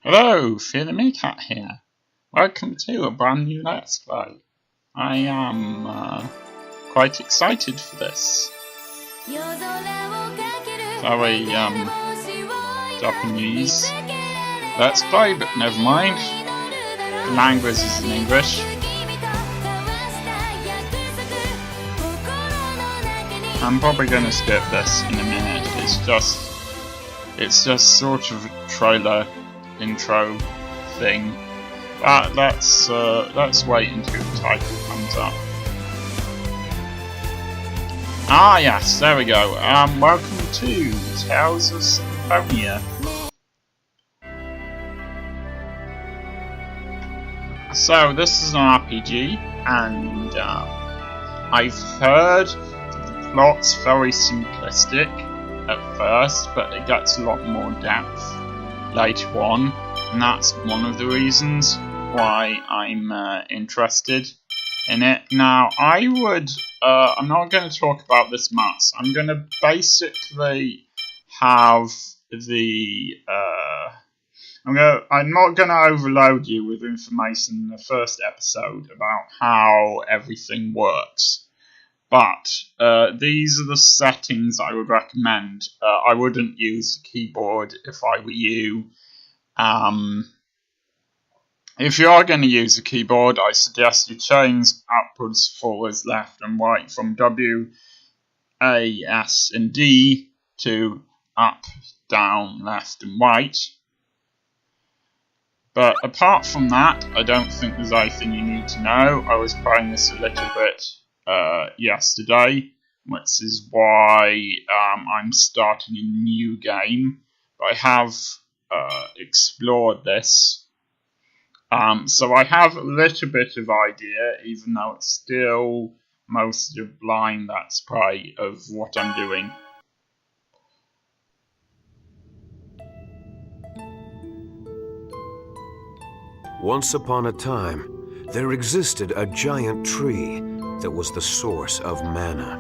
Hello, Fear the Meerkat here. Welcome to a brand new Let's Play. I am quite excited for this. Very Japanese Let's Play, but never mind. The language is in English. I'm probably going to skip this in a minute. It's just sort of a trailer intro thing. But let's wait until the title comes up. Ah yes, there we go. Welcome to Tales of Symphonia. So this is an RPG, and I've heard the plot's very simplistic at first, but it gets a lot more depth later on, and that's one of the reasons why I'm interested in it. Now, I'm not going to talk about this much. I'm going to basically have the I'm not going to overload you with information in the first episode about how everything works. But these are the settings I would recommend. I wouldn't use the keyboard if I were you. If you are going to use a keyboard, I suggest you change upwards, forwards, left and right from W, A, S and D to up, down, left and right. But apart from that, I don't think there's anything you need to know. I was playing this a little bit yesterday, which is why I'm starting a new game. But I have explored this. So I have a little bit of idea, even though it's still mostly a blind let's play of what I'm doing. Once upon a time, there existed a giant tree that was the source of mana.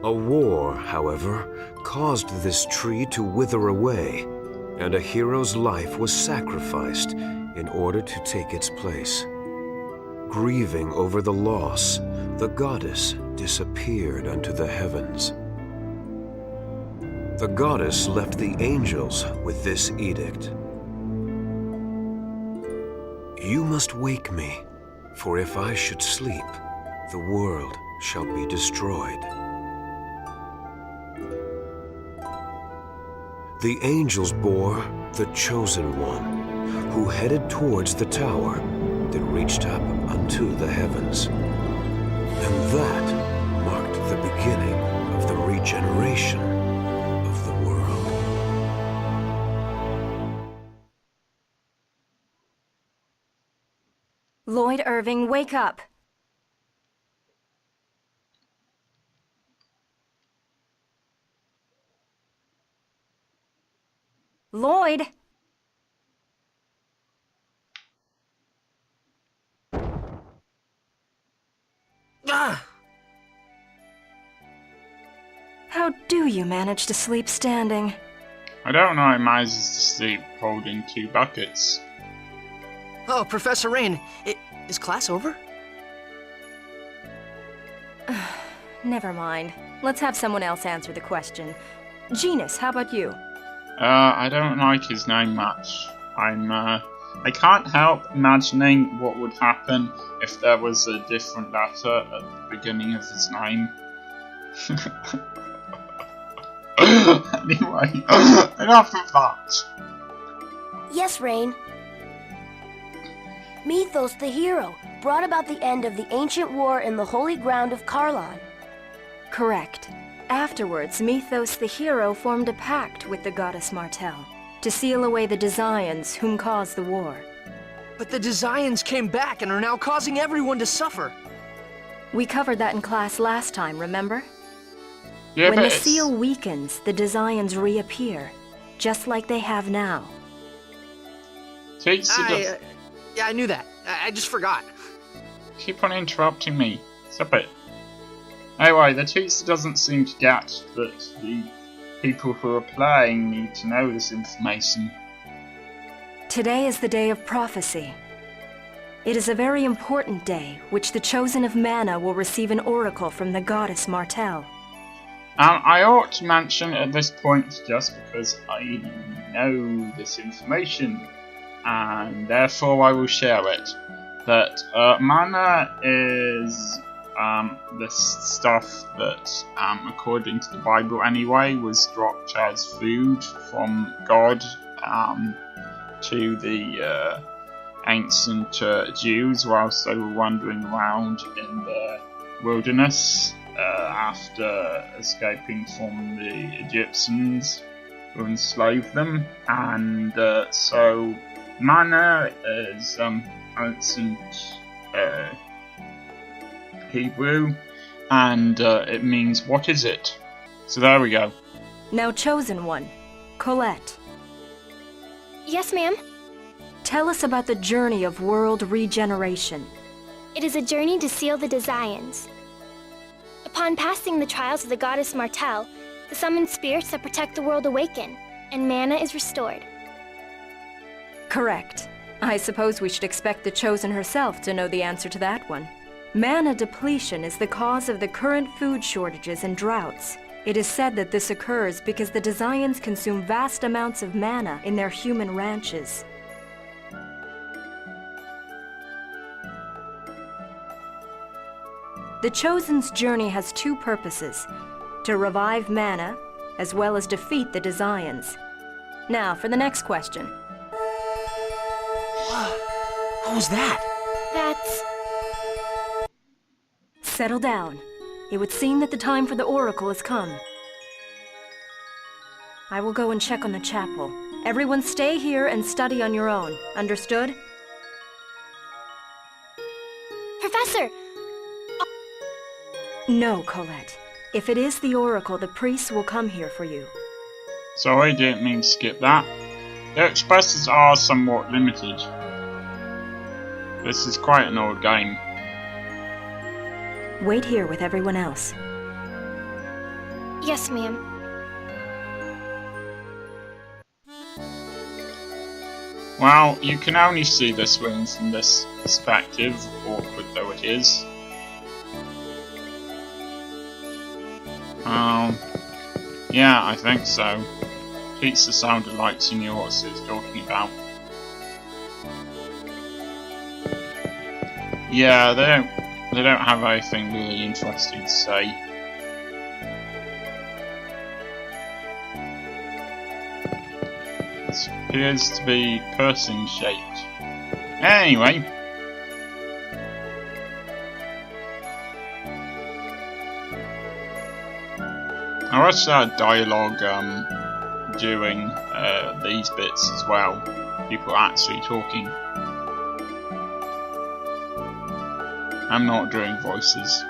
A war, however, caused this tree to wither away, and a hero's life was sacrificed in order to take its place. Grieving over the loss, the goddess disappeared unto the heavens. The goddess left the angels with this edict. You must wake me, for if I should sleep, the world shall be destroyed. The angels bore the chosen one, who headed towards the tower that reached up unto the heavens. And that marked the beginning of the regeneration of the world. Lloyd Irving, wake up! Lloyd! Ah! How do you manage to sleep standing? I don't know how it manages to sleep holding two buckets. Oh, Professor Rain, is class over? Never mind. Let's have someone else answer the question. Genus, how about you? I don't like his name much. I can't help imagining what would happen if there was a different letter at the beginning of his name. Anyway, enough of that. Yes, Rain. Mythos the hero brought about the end of the ancient war in the holy ground of Karlan. Correct. Afterwards, Mythos the hero formed a pact with the goddess Martel to seal away the Desians whom caused the war. But the Desians came back and are now causing everyone to suffer. We covered that in class last time, remember? Yeah, when the seal weakens, the Desians reappear, just like they have now. Yeah, I knew that. I just forgot. Keep on interrupting me. Stop it. Anyway, the teacher doesn't seem to get that the people who are playing need to know this information. Today is the day of prophecy. It is a very important day, which the chosen of Mana will receive an oracle from the goddess Martel. I ought to mention at this point, just because I know this information, and therefore I will share it, that mana is this stuff that, according to the Bible anyway, was dropped as food from God to the ancient Jews whilst they were wandering around in the wilderness after escaping from the Egyptians who enslaved them. And so manna is ancient Hebrew, and it means what is it? So there we go. Now, chosen one, Colette. Yes, ma'am. Tell us about the journey of world regeneration. It is a journey to seal the Desians. Upon passing the trials of the goddess Martel, the summoned spirits that protect the world awaken, and mana is restored. Correct. I suppose we should expect the Chosen herself to know the answer to that one. Mana depletion is the cause of the current food shortages and droughts. It is said that this occurs because the Desians consume vast amounts of mana in their human ranches. The Chosen's journey has two purposes: to revive mana, as well as defeat the Desians. Now, for the next question. What was that? That's... Settle down. It would seem that the time for the oracle has come. I will go and check on the chapel. Everyone stay here and study on your own. Understood? Professor! No, Colette. If it is the oracle, the priests will come here for you. Sorry, didn't mean to skip that. The expresses are somewhat limited. This is quite an old game. Wait here with everyone else. Yes, ma'am. Well, you can only see this room from this perspective, awkward though it is. Yeah, I think so. Pizza sounded like she knew what she was talking about. Yeah, they don't have anything really interesting to say. This appears to be person shaped. Anyway. I wish I had dialogue during these bits as well. People actually talking. I'm not doing voices.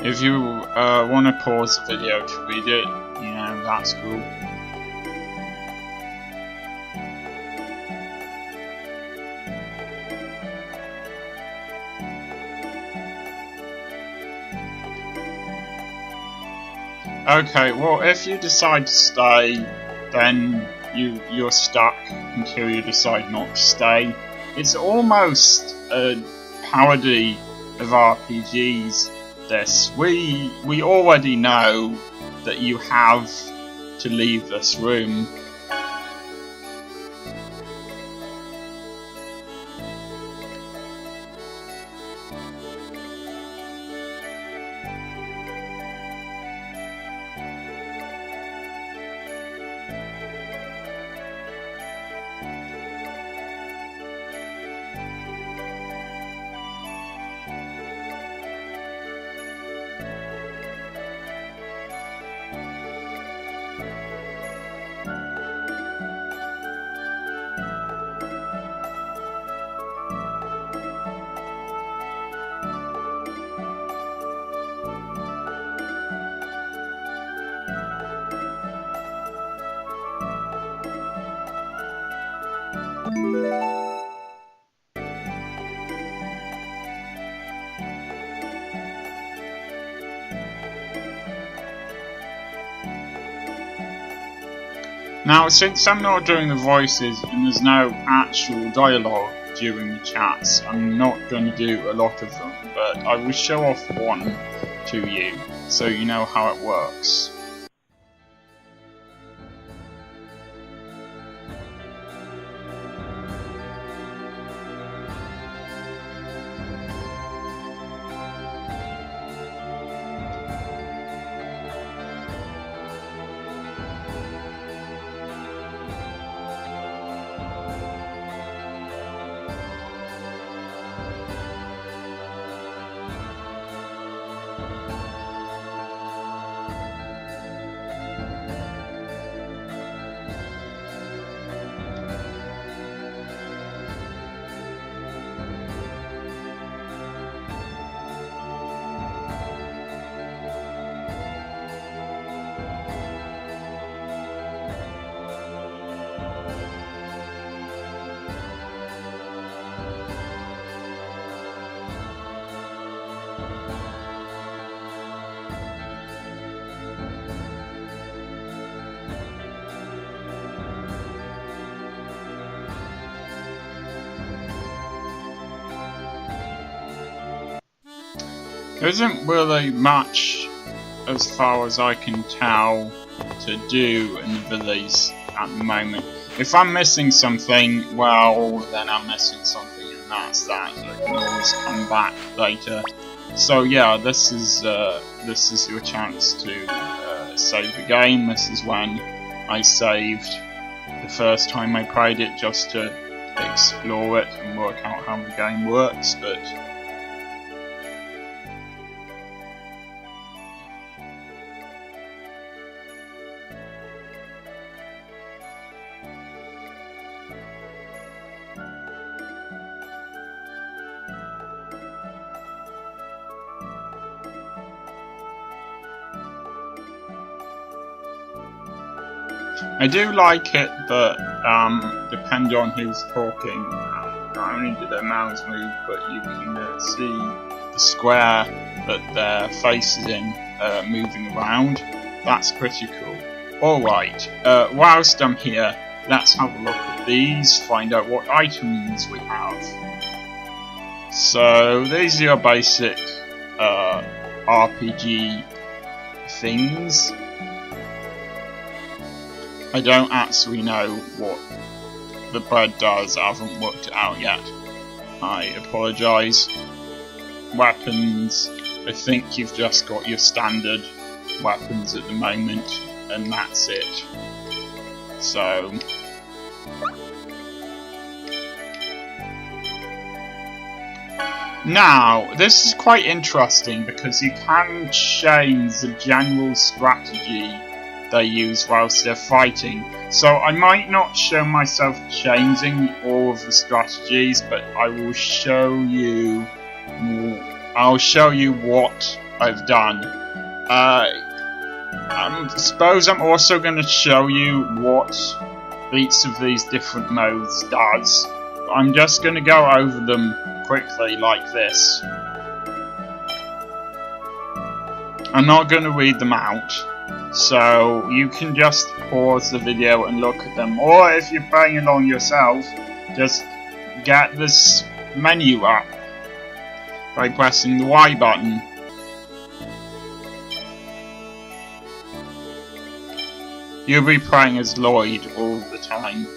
If you want to pause the video to read it, you know, that's cool. Okay, well, if you decide to stay, then you're stuck until you decide not to stay. It's almost a parody of RPGs, this. We already know that you have to leave this room. Now, since I'm not doing the voices and there's no actual dialogue during the chats, I'm not going to do a lot of them, but I will show off one to you so you know how it works. There isn't really much, as far as I can tell, to do in the village at the moment. If I'm missing something, well, then I'm missing something, and that's that. I can always come back later. So yeah, this is your chance to save the game. This is when I saved the first time I played it, just to explore it and work out how the game works. But I do like it, but depending on who's talking, not only do their mouths move, but you can see the square that their face is in moving around. That's pretty cool. Alright, whilst I'm here, let's have a look at these, find out what items we have. So, these are your basic RPG things. I don't actually know what the bread does, I haven't worked it out yet. I apologise. Weapons, I think you've just got your standard weapons at the moment, and that's it. So now, this is quite interesting because you can change the general strategy they use whilst they're fighting. So I might not show myself changing all of the strategies, but I will show you. I'll show you what I've done. I suppose I'm also going to show you what each of these different modes does. I'm just going to go over them quickly like this. I'm not going to read them out. So you can just pause the video and look at them, or if you're playing along yourself, just get this menu up by pressing the Y button. You'll be playing as Lloyd all the time.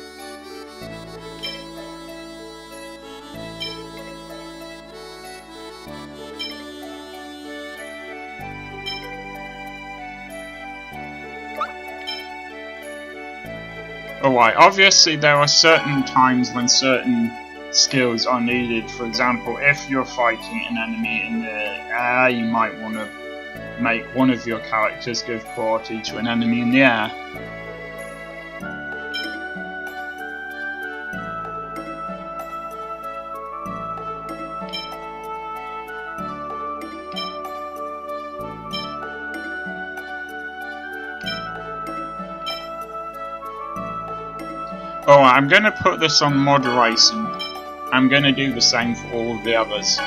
Alright, obviously there are certain times when certain skills are needed. For example, if you're fighting an enemy in the air, you might want to make one of your characters give priority to an enemy in the air. Alright, I'm going to put this on moderation. I'm going to do the same for all of the others.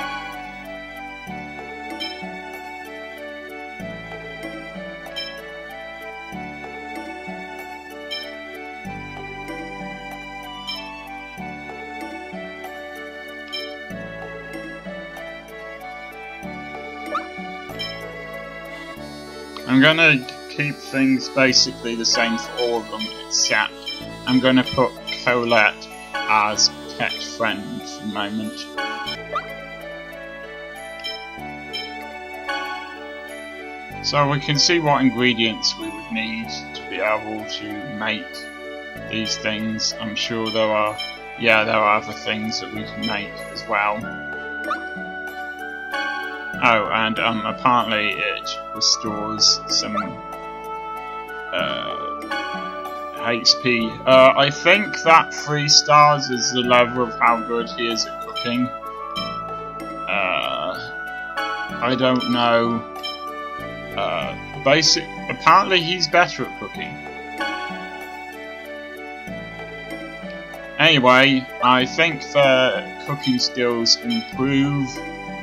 I'm gonna keep things basically the same for all of them, except I'm gonna put Colette as pet friend for the moment. So we can see what ingredients we would need to be able to make these things. I'm sure there are other things that we can make as well. Oh, and apparently it restores some HP. I think that 3 stars is the level of how good he is at cooking. I don't know. Apparently he's better at cooking. Anyway, I think their cooking skills improve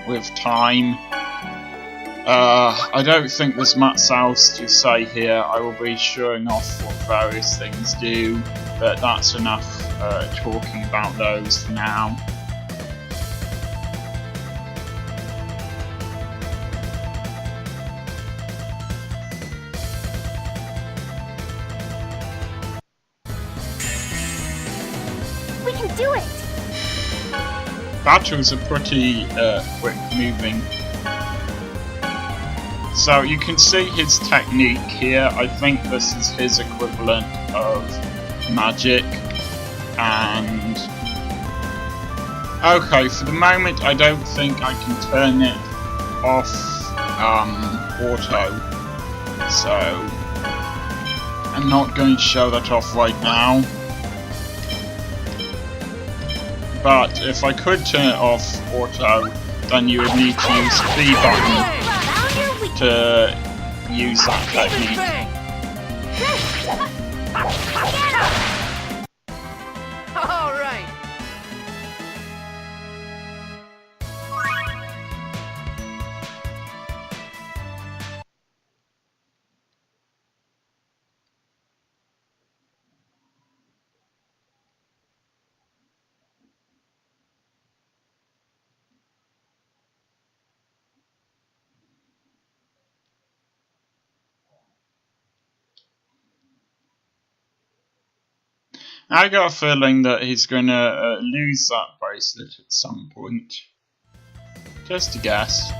with time. I don't think there's much else to say here. I will be showing off what various things do, but that's enough talking about those for now. We can do it! Battles are pretty quick moving. So you can see his technique here. I think this is his equivalent of magic. And okay, for the moment I don't think I can turn it off auto. So I'm not going to show that off right now. But if I could turn it off auto, then you would need to use the B button to use that technique. All right. I got a feeling that he's gonna lose that bracelet at some point. Just a guess.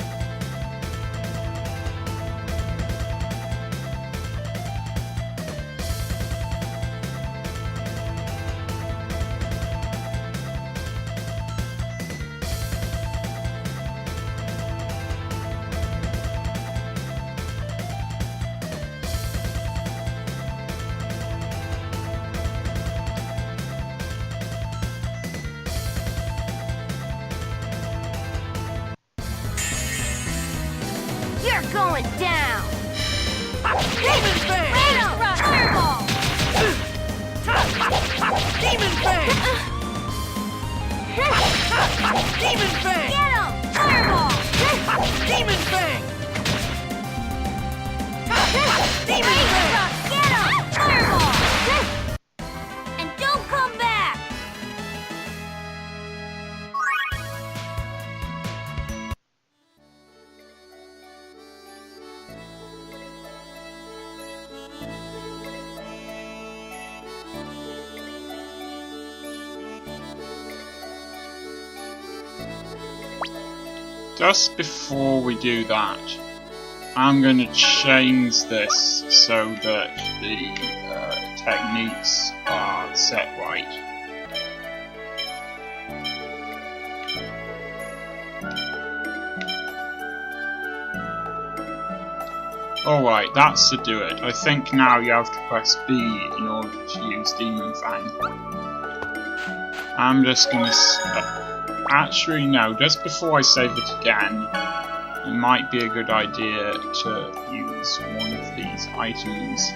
You're going down! Demon Fang! Fireball! Demon Fang! Demon Fang! Get him! Fireball! Demon Fang! Demon Raise Fang! truck! Get him! Fireball! And don't come back! Just before we do that, I'm going to change this so that the techniques are set right. Alright, that's to do it. I think now you have to press B in order to use Demon Fang. I'm just going to... Actually, no, just before I save it again, it might be a good idea to use one of these items.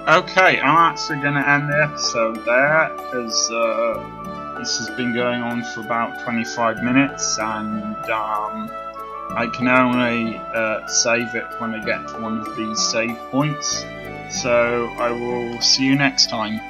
Okay, I'm actually going to end the episode there, because, this has been going on for about 25 minutes, and I can only save it when I get to one of these save points. So I will see you next time.